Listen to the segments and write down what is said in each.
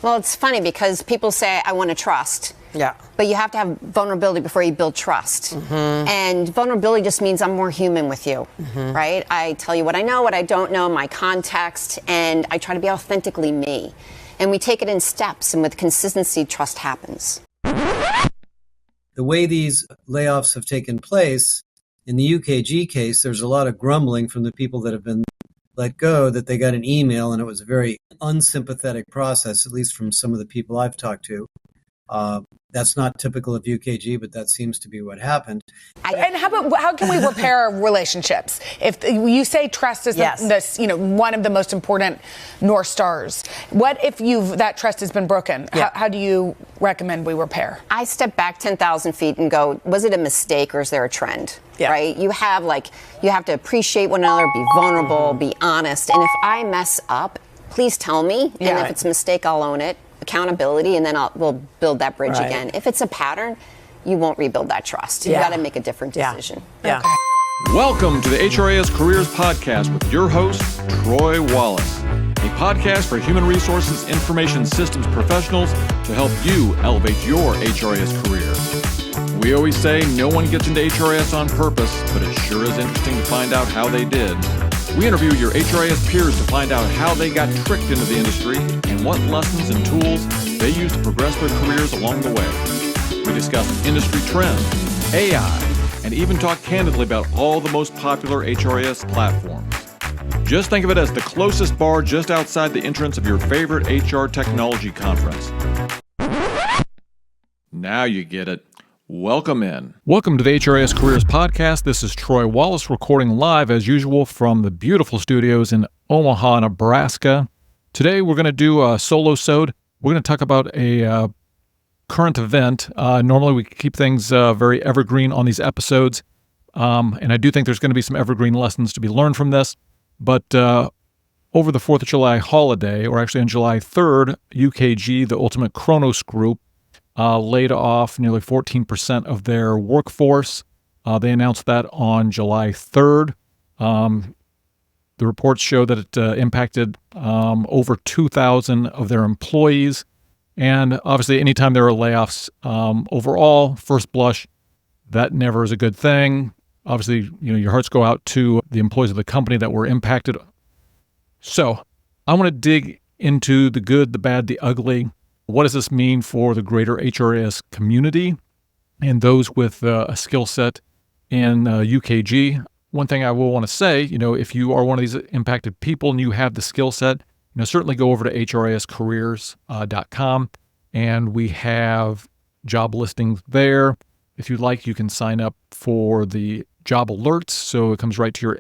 Well, it's funny because people say, I want to trust. Yeah. But you have to have vulnerability before you build trust. And vulnerability just means I'm more human with you, right? I tell you what I know, what I don't know, my context, and I try to be authentically me. And we take it in steps, and with consistency, trust happens. The way these layoffs have taken place, in the UKG case, there's a lot of grumbling from the people that have been let go that they got an email and it was a very unsympathetic process, at least from some of the people I've talked to. That's not typical of UKG, but that seems to be what happened. And how can we repair relationships? If you say trust is one of the most important North Stars, what if that trust has been broken? How do you recommend we repair? I step back 10,000 feet and go, was it a mistake or is there a trend? Right? You have to appreciate one another, be vulnerable, be honest. And if I mess up, please tell me. And if it's a mistake, I'll own it. Accountability, and then we'll build that bridge again. If it's a pattern, you won't rebuild that trust. You got to make a different decision. Okay. Welcome to the HRIS Careers Podcast with your host, Troy Wallace, a podcast for human resources information systems professionals to help you elevate your HRIS career. We always say no one gets into HRIS on purpose, but it sure is interesting to find out how they did. We interview your HRIS peers to find out how they got tricked into the industry and what lessons and tools they use to progress their careers along the way. We discuss industry trends, AI, and even talk candidly about all the most popular HRIS platforms. Just think of it as the closest bar just outside the entrance of your favorite HR technology conference. Now you get it. Welcome in. Welcome to the HRIS Careers Podcast. This is Troy Wallace recording live as usual from the beautiful studios in Omaha, Nebraska. Today we're going to do a solo-sode. We're going to talk about a current event. Normally we keep things very evergreen on these episodes, and I do think there's going to be some evergreen lessons to be learned from this. But over the 4th of July holiday, or actually on July 3rd, UKG, the Ultimate Kronos Group, laid off nearly 14% of their workforce. They announced that on July 3rd. The reports show that it impacted over 2,000 of their employees. And obviously, anytime there are layoffs, overall, first blush, that never is a good thing. Obviously, your hearts go out to the employees of the company that were impacted. So I want to dig into the good, the bad, the ugly. What does this mean for the greater HRIS community and those with a skill set in UKG? One thing I will want to say, if you are one of these impacted people and you have the skill set, certainly go over to HRISCareers.com, and we have job listings there. If you'd like, you can sign up for the job alerts, so it comes right to your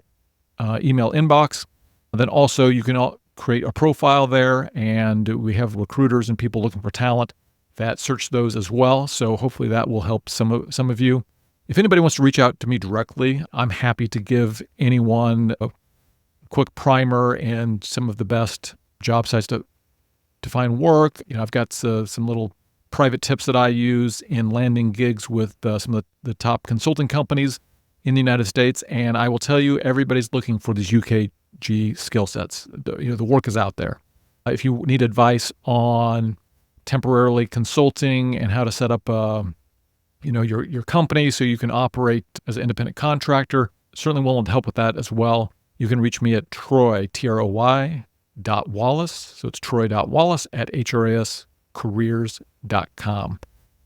email inbox. Then also you can create a profile there, and we have recruiters and people looking for talent that search those as well. So hopefully that will help some of you. If anybody wants to reach out to me directly, I'm happy to give anyone a quick primer and some of the best job sites to find work. I've got some little private tips that I use in landing gigs with some of the top consulting companies in the United States. And I will tell you, everybody's looking for these UKG skill sets. The work is out there. If you need advice on temporarily consulting and how to set up your company so you can operate as an independent contractor, certainly willing to help with that as well. You can reach me at Troy, TROY.Wallace. So it's Troy.Wallace at HRISCareers.com.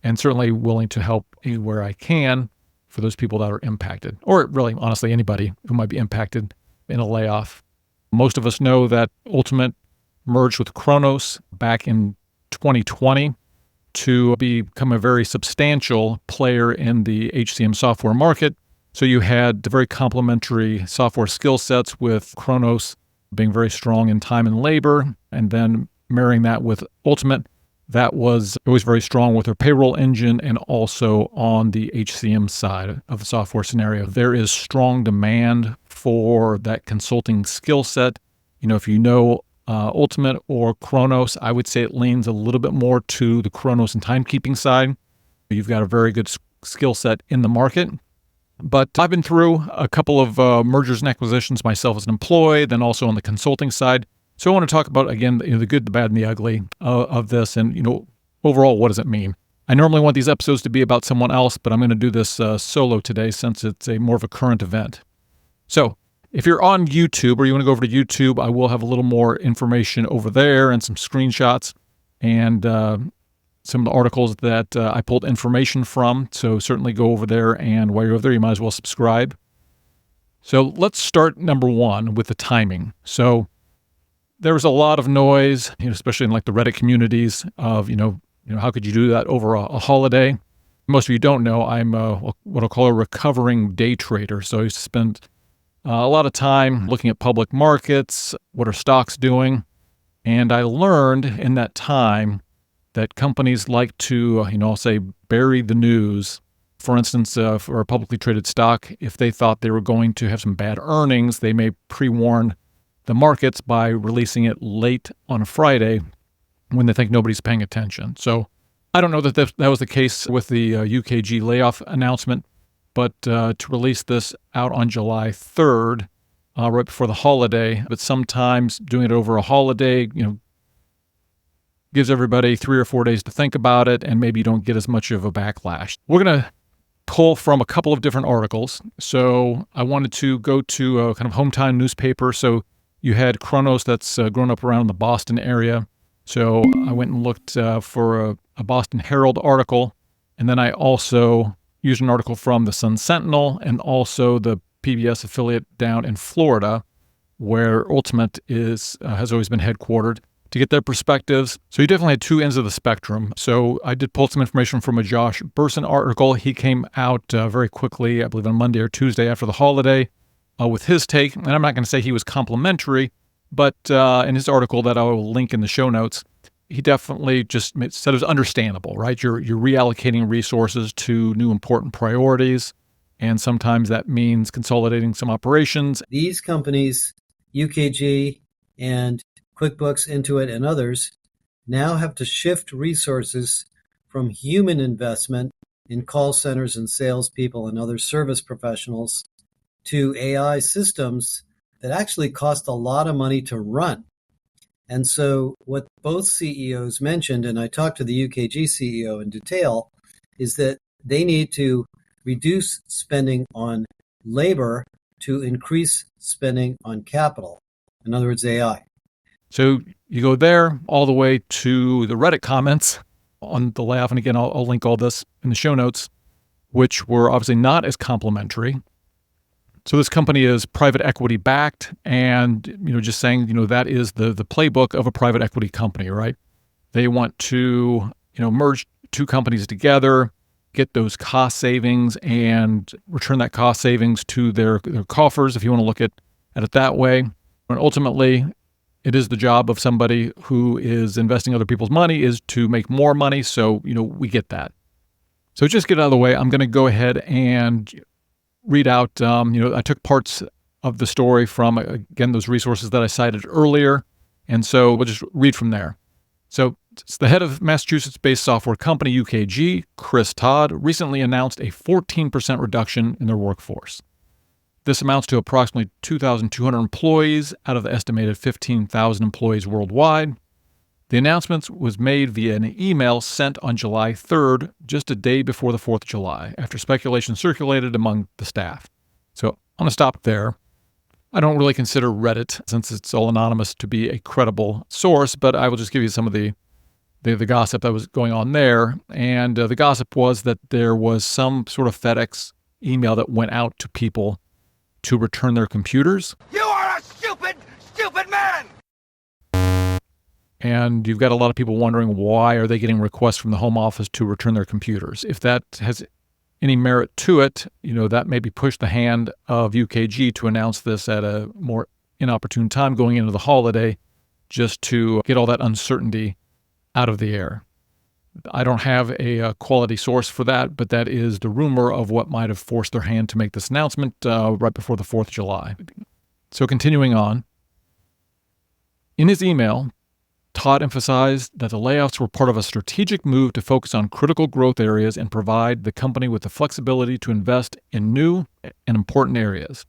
And certainly willing to help anywhere I can for those people that are impacted, or really, honestly, anybody who might be impacted in a layoff. Most of us know that Ultimate merged with Kronos back in 2020 to become a very substantial player in the HCM software market. So you had the very complementary software skill sets, with Kronos being very strong in time and labor, and then marrying that with Ultimate, that was always very strong with their payroll engine and also on the HCM side of the software scenario. There is strong demand for that consulting skill set. If you know Ultimate or Kronos, I would say it leans a little bit more to the Kronos and timekeeping side. You've got a very good skill set in the market. But I've been through a couple of mergers and acquisitions myself as an employee, then also on the consulting side. So I want to talk about, again, the good, the bad, and the ugly of this. And, overall, what does it mean? I normally want these episodes to be about someone else, but I'm going to do this solo today since it's more of a current event. So if you're on YouTube or you want to go over to YouTube, I will have a little more information over there and some screenshots and some of the articles that I pulled information from. So certainly go over there, and while you're over there, you might as well subscribe. So let's start number one with the timing. So there was a lot of noise, especially in like the Reddit communities of, how could you do that over a holiday? Most of you don't know, I'm what I'll call a recovering day trader. So I used to spend a lot of time looking at public markets, what are stocks doing? And I learned in that time that companies like to, I'll say, bury the news. For instance, for a publicly traded stock, if they thought they were going to have some bad earnings, they may pre-warn the markets by releasing it late on a Friday when they think nobody's paying attention. So I don't know that that was the case with the UKG layoff announcement, but to release this out on July 3rd, right before the holiday, but sometimes doing it over a holiday, gives everybody 3 or 4 days to think about it, and maybe you don't get as much of a backlash. We're going to pull from a couple of different articles. So I wanted to go to a kind of hometown newspaper. So you had Kronos that's grown up around the Boston area. So I went and looked for a Boston Herald article. And then I also used an article from the Sun Sentinel and also the PBS affiliate down in Florida, where Ultimate has always been headquartered, to get their perspectives. So you definitely had two ends of the spectrum. So I did pull some information from a Josh Bersin article. He came out very quickly, I believe on Monday or Tuesday after the holiday, with his take. And I'm not going to say he was complimentary, but in his article that I will link in the show notes, he definitely just said it was understandable, right? You're reallocating resources to new important priorities, and sometimes that means consolidating some operations. These companies, UKG and QuickBooks, Intuit, and others, now have to shift resources from human investment in call centers and salespeople and other service professionals to AI systems that actually cost a lot of money to run. And so what both CEOs mentioned, and I talked to the UKG CEO in detail, is that they need to reduce spending on labor to increase spending on capital. In other words, AI. So you go there all the way to the Reddit comments on the layoff. And again, I'll link all this in the show notes, which were obviously not as complimentary. So this company is private equity backed, and, just saying, that is the playbook of a private equity company, right? They want to, merge two companies together, get those cost savings and return that cost savings to their coffers, if you want to look at it that way. And ultimately, it is the job of somebody who is investing other people's money is to make more money. So, we get that. So just get out of the way. I'm going to go ahead and read out, I took parts of the story from, again, those resources that I cited earlier. And so we'll just read from there. So it's the head of Massachusetts-based software company UKG, Chris Todd, recently announced a 14% reduction in their workforce. This amounts to approximately 2,200 employees out of the estimated 15,000 employees worldwide. The announcement was made via an email sent on July 3rd, just a day before the 4th of July, after speculation circulated among the staff. So I'm going to stop there. I don't really consider Reddit, since it's all anonymous, to be a credible source, but I will just give you some of the gossip that was going on there. And the gossip was that there was some sort of FedEx email that went out to people to return their computers. You are a stupid, stupid man! And you've got a lot of people wondering, why are they getting requests from the home office to return their computers? If that has any merit to it, that maybe pushed the hand of UKG to announce this at a more inopportune time going into the holiday, just to get all that uncertainty out of the air. I don't have a quality source for that, but that is the rumor of what might have forced their hand to make this announcement right before the 4th of July. So continuing on, in his email, Todd emphasized that the layoffs were part of a strategic move to focus on critical growth areas and provide the company with the flexibility to invest in new and important areas.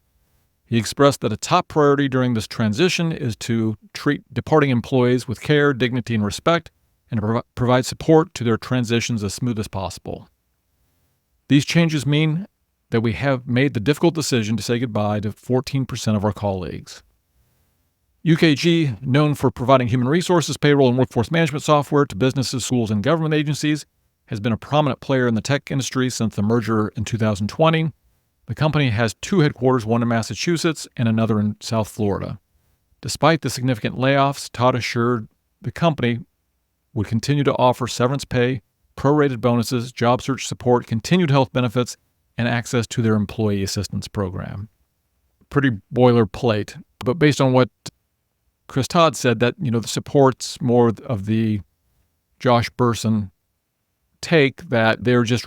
He expressed that a top priority during this transition is to treat departing employees with care, dignity, and respect, and to provide support to their transitions as smooth as possible. These changes mean that we have made the difficult decision to say goodbye to 14% of our colleagues. UKG, known for providing human resources, payroll, and workforce management software to businesses, schools, and government agencies, has been a prominent player in the tech industry since the merger in 2020. The company has 2 headquarters, one in Massachusetts and another in South Florida. Despite the significant layoffs, Todd assured the company would continue to offer severance pay, prorated bonuses, job search support, continued health benefits, and access to their employee assistance program. Pretty boilerplate, but based on what Chris Todd said, that the support's more of the Josh Bersin take, that they're just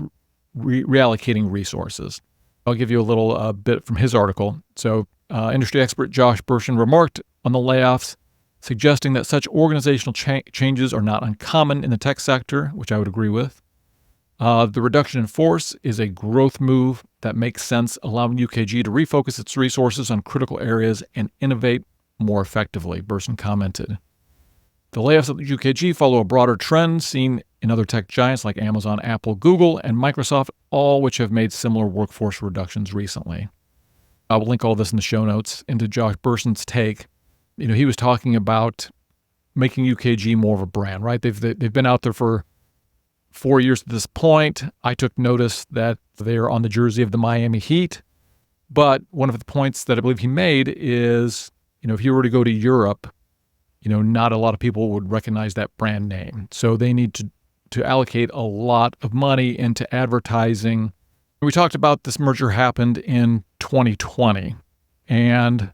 reallocating resources. I'll give you a little bit from his article. So industry expert Josh Bersin remarked on the layoffs, suggesting that such organizational changes are not uncommon in the tech sector, which I would agree with. The reduction in force is a growth move that makes sense, allowing UKG to refocus its resources on critical areas and innovate more effectively, Bersin commented. The layoffs at the UKG follow a broader trend seen in other tech giants like Amazon, Apple, Google, and Microsoft, all which have made similar workforce reductions recently. I will link all this in the show notes into Josh Bersin's take. He was talking about making UKG more of a brand, right? They've been out there for 4 years at this point. I took notice that they are on the jersey of the Miami Heat. But one of the points that I believe he made is, if you were to go to Europe, not a lot of people would recognize that brand name. So they need to allocate a lot of money into advertising. We talked about this merger happened in 2020, and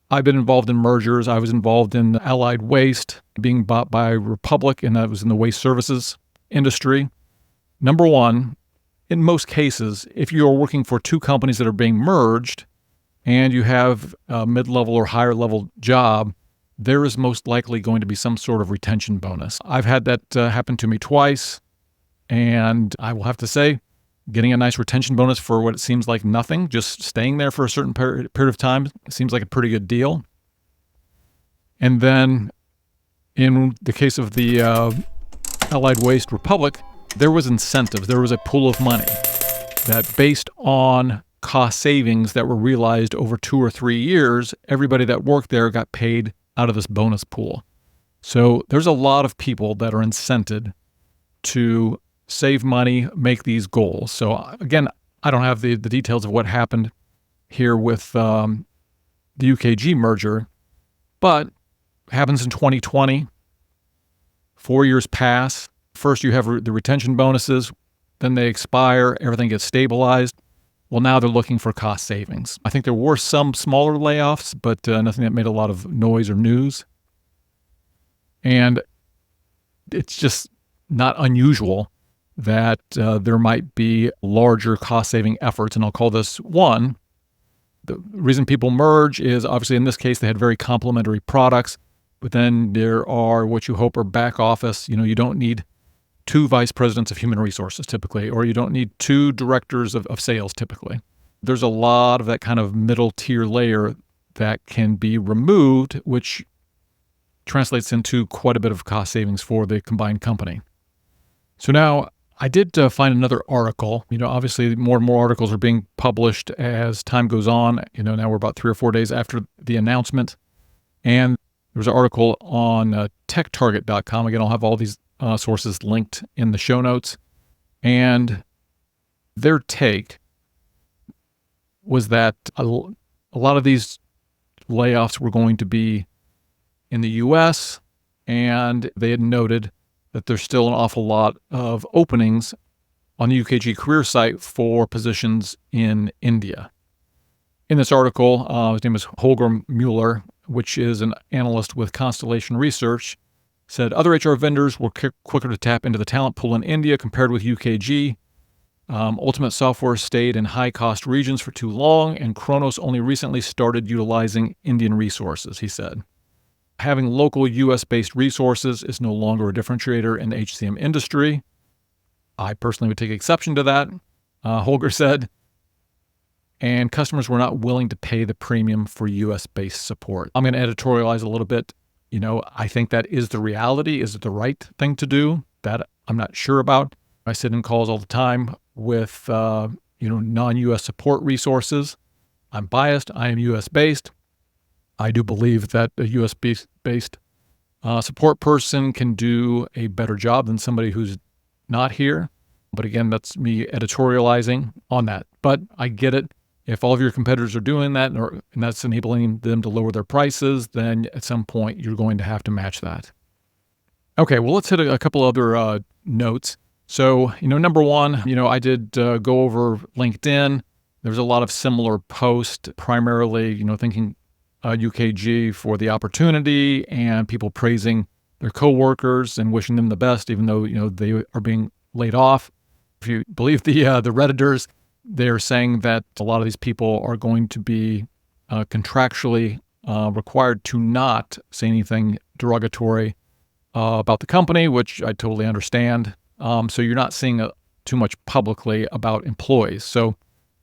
I've been involved in mergers. I was involved in Allied Waste being bought by Republic, and that was in the waste services industry. Number one, in most cases, if you are working for 2 companies that are being merged and you have a mid-level or higher level job, there is most likely going to be some sort of retention bonus. I've had that happen to me twice, and I will have to say, getting a nice retention bonus for what it seems like nothing, just staying there for a certain period of time, seems like a pretty good deal. And then in the case of the Allied Waste Republic, there was incentives. There was a pool of money that, based on cost savings that were realized over 2 or 3 years, everybody that worked there got paid out of this bonus pool. So there's a lot of people that are incented to save money, make these goals. So again, I don't have the details of what happened here with the UKG merger, but it happens in 2020. 4 years pass. First you have the retention bonuses, then they expire, everything gets stabilized. Well, now they're looking for cost savings. I think there were some smaller layoffs, but nothing that made a lot of noise or news. And it's just not unusual that there might be larger cost-saving efforts, and I'll call this one. The reason people merge is, obviously, in this case, they had very complementary products, but then there are what you hope are back office. You don't need 2 vice presidents of human resources typically, or you don't need 2 directors of sales typically. There's a lot of that kind of middle tier layer that can be removed, which translates into quite a bit of cost savings for the combined company. So now I did find another article. Obviously more and more articles are being published as time goes on. Now we're about 3 or 4 days after the announcement. And there was an article on techtarget.com. Again, I'll have all these sources linked in the show notes. And their take was that a lot of these layoffs were going to be in the U.S., and they had noted that there's still an awful lot of openings on the UKG career site for positions in India. In this article, his name is Holger Mueller, which is an analyst with Constellation Research, said other HR vendors were quicker to tap into the talent pool in India compared with UKG. Ultimate Software stayed in high-cost regions for too long, and Kronos only recently started utilizing Indian resources, he said. Having local U.S.-based resources is no longer a differentiator in the HCM industry. I personally would take exception to that. Holger said, and customers were not willing to pay the premium for US-based support. I'm going to editorialize a little bit. I think that is the reality. Is it the right thing to do? That I'm not sure about. I sit in calls all the time with, non-US support resources. I'm biased. I am US-based. I do believe that a US-based support person can do a better job than somebody who's not here. But again, that's me editorializing on that. But I get it. If all of your competitors are doing that and that's enabling them to lower their prices, then at some point you're going to have to match that. Okay, well, let's hit a couple other notes. So, number one, I did go over LinkedIn. There's a lot of similar posts, primarily, thanking UKG for the opportunity and people praising their coworkers and wishing them the best, even though, they are being laid off. If you believe the Redditors, they're saying that a lot of these people are going to be contractually required to not say anything derogatory about the company, which I totally understand. So you're not seeing too much publicly about employees. So,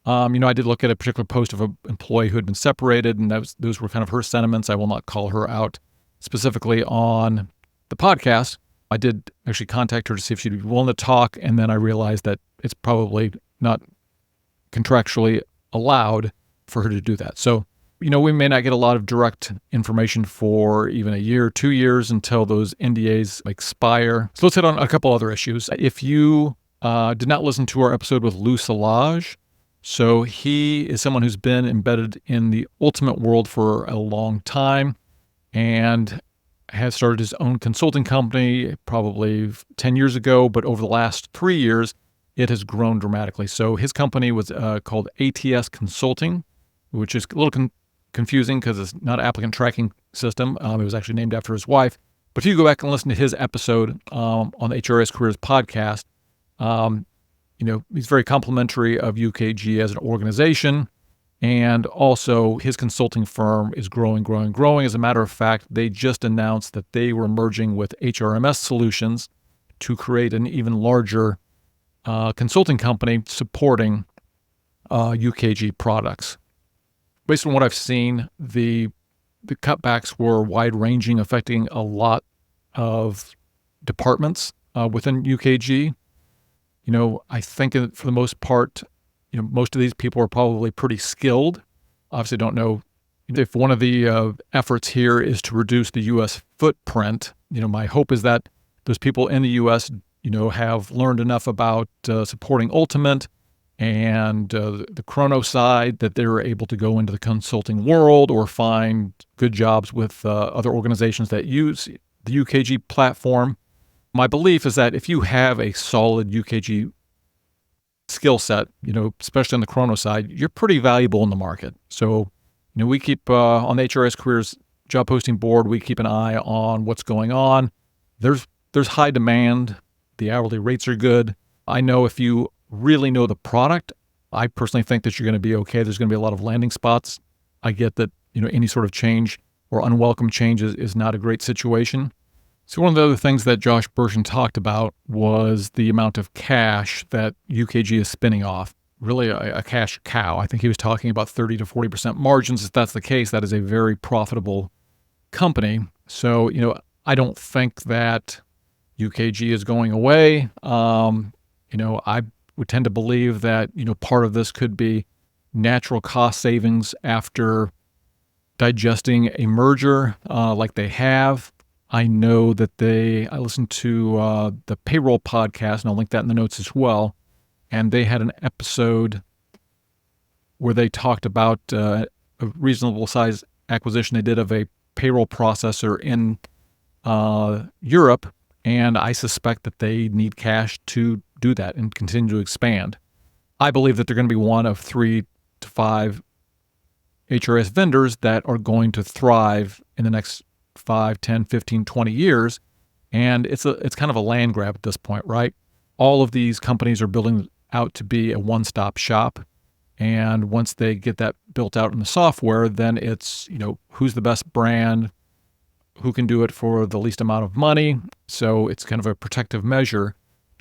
I did look at a particular post of an employee who had been separated, and those were kind of her sentiments. I will not call her out specifically on the podcast. I did actually contact her to see if she'd be willing to talk, and then I realized that it's probably not contractually allowed for her to do that. So, we may not get a lot of direct information for even a year, 2 years until those NDAs expire. So let's hit on a couple other issues. If you did not listen to our episode with Lou Salage, so he is someone who's been embedded in the ultimate world for a long time and has started his own consulting company probably 10 years ago, but over the last 3 years, it has grown dramatically. So his company was called ATS Consulting, which is a little confusing because it's not an applicant tracking system. It was actually named after his wife. But if you go back and listen to his episode on the HRIS Careers podcast, he's very complimentary of UKG as an organization. And also his consulting firm is growing. As a matter of fact, they just announced that they were merging with HRMS Solutions to create an even larger consulting company supporting UKG products. Based on what I've seen, the cutbacks were wide-ranging, affecting a lot of departments within UKG. I think for the most part, most of these people are probably pretty skilled. Obviously, don't know if one of the efforts here is to reduce the U.S. footprint. My hope is that those people in the U.S., have learned enough about supporting Ultimate and the Kronos side that they're able to go into the consulting world or find good jobs with other organizations that use the UKG platform. My belief is that if you have a solid UKG skill set, especially on the Kronos side, you're pretty valuable in the market. So, we keep on the HRIS Careers job posting board, we keep an eye on what's going on. There's high demand. The hourly rates are good. I know if you really know the product, I personally think that you're going to be okay. There's going to be a lot of landing spots. I get that, any sort of change or unwelcome change is not a great situation. So one of the other things that Josh Bersin talked about was the amount of cash that UKG is spinning off. Really a cash cow. I think he was talking about 30 to 40% margins. If that's the case, that is a very profitable company. So, I don't think that UKG is going away. I would tend to believe that, part of this could be natural cost savings after digesting a merger like they have. I know that I listened to the Payroll podcast, and I'll link that in the notes as well. And they had an episode where they talked about a reasonable size acquisition they did of a payroll processor in Europe. And I suspect that they need cash to do that and continue to expand. I believe that they're going to be one of 3 to 5 HRS vendors that are going to thrive in the next 5, 10, 15, 20 years. And it's kind of a land grab at this point, right? All of these companies are building out to be a one-stop shop. And once they get that built out in the software, then it's, who's the best brand, who can do it for the least amount of money. So it's kind of a protective measure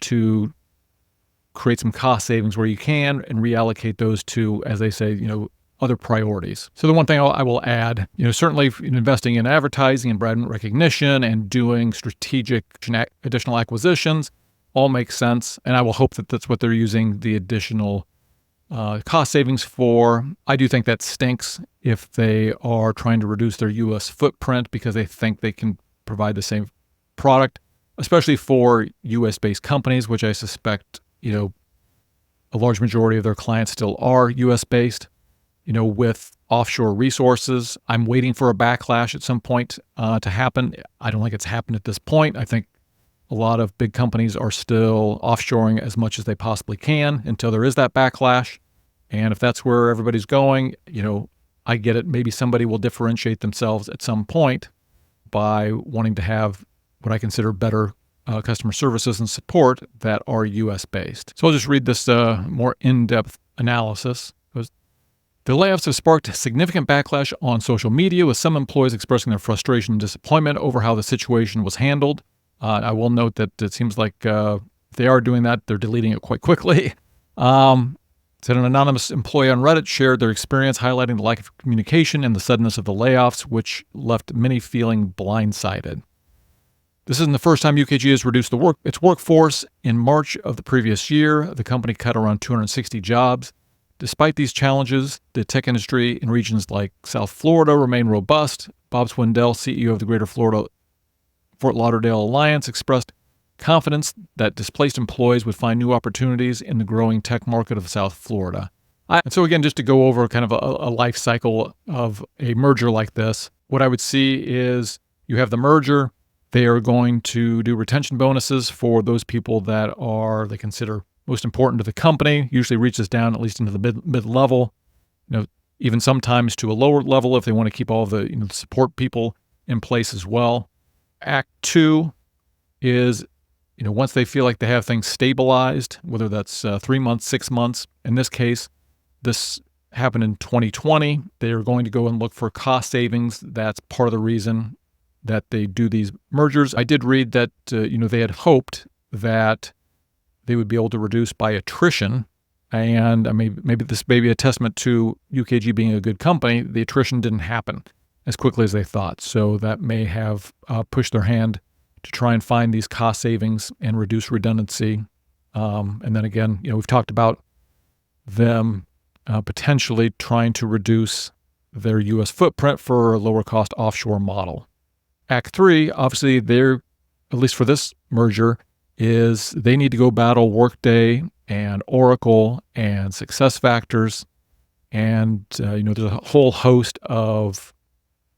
to create some cost savings where you can and reallocate those to, as they say, other priorities. So the one thing I will add, certainly investing in advertising and brand recognition and doing strategic additional acquisitions all makes sense. And I will hope that that's what they're using the additional cost savings for. I do think that stinks if they are trying to reduce their U.S. footprint because they think they can provide the same product, especially for U.S.-based companies, which I suspect, a large majority of their clients still are U.S.-based. With offshore resources, I'm waiting for a backlash at some point to happen. I don't think it's happened at this point. I think a lot of big companies are still offshoring as much as they possibly can until there is that backlash. And if that's where everybody's going, I get it. Maybe somebody will differentiate themselves at some point by wanting to have what I consider better customer services and support that are U.S.-based. So I'll just read this more in-depth analysis. The layoffs have sparked significant backlash on social media, with some employees expressing their frustration and disappointment over how the situation was handled. I will note that it seems like they are doing that. They're deleting it quite quickly. Said an anonymous employee on Reddit shared their experience, highlighting the lack of communication and the suddenness of the layoffs, which left many feeling blindsided. This isn't the first time UKG has reduced its workforce. In March of the previous year, the company cut around 260 jobs. Despite these challenges, the tech industry in regions like South Florida remain robust. Bob Swindell, CEO of the Greater Florida Fort Lauderdale Alliance, expressed confidence that displaced employees would find new opportunities in the growing tech market of South Florida. And so again, just to go over kind of a life cycle of a merger like this, what I would see is you have the merger. They are going to do retention bonuses for those people that they consider most important to the company, usually reaches down at least into the mid-level, even sometimes to a lower level if they want to keep all the the support people in place as well. Act 2 is, once they feel like they have things stabilized, whether that's 3 months, 6 months. In this case, this happened in 2020. They are going to go and look for cost savings. That's part of the reason that they do these mergers. I did read that, they had hoped that they would be able to reduce by attrition. And maybe this may be a testament to UKG being a good company. The attrition didn't happen as quickly as they thought. So that may have pushed their hand to try and find these cost savings and reduce redundancy. And then again, we've talked about them potentially trying to reduce their U.S. footprint for a lower cost offshore model. Act 3, obviously, at least for this merger, is they need to go battle Workday and Oracle and SuccessFactors. And, there's a whole host of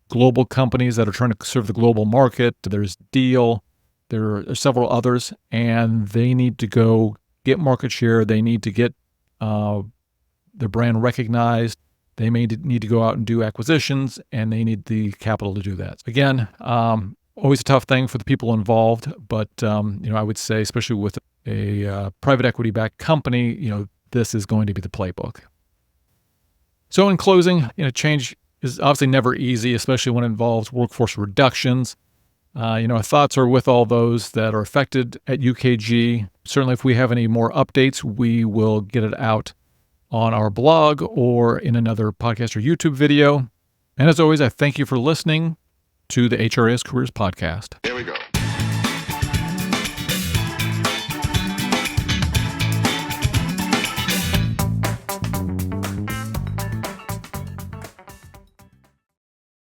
global companies that are trying to serve the global market. There's Deal. There are several others, and they need to go get market share. They need to get their brand recognized. They may need to go out and do acquisitions, and they need the capital to do that. Again, always a tough thing for the people involved, but I would say, especially with a private equity-backed company, this is going to be the playbook. So in closing, change is obviously never easy, especially when it involves workforce reductions. Our thoughts are with all those that are affected at UKG. Certainly, if we have any more updates, we will get it out on our blog or in another podcast or YouTube video. And as always, I thank you for listening to the HRIS Careers Podcast.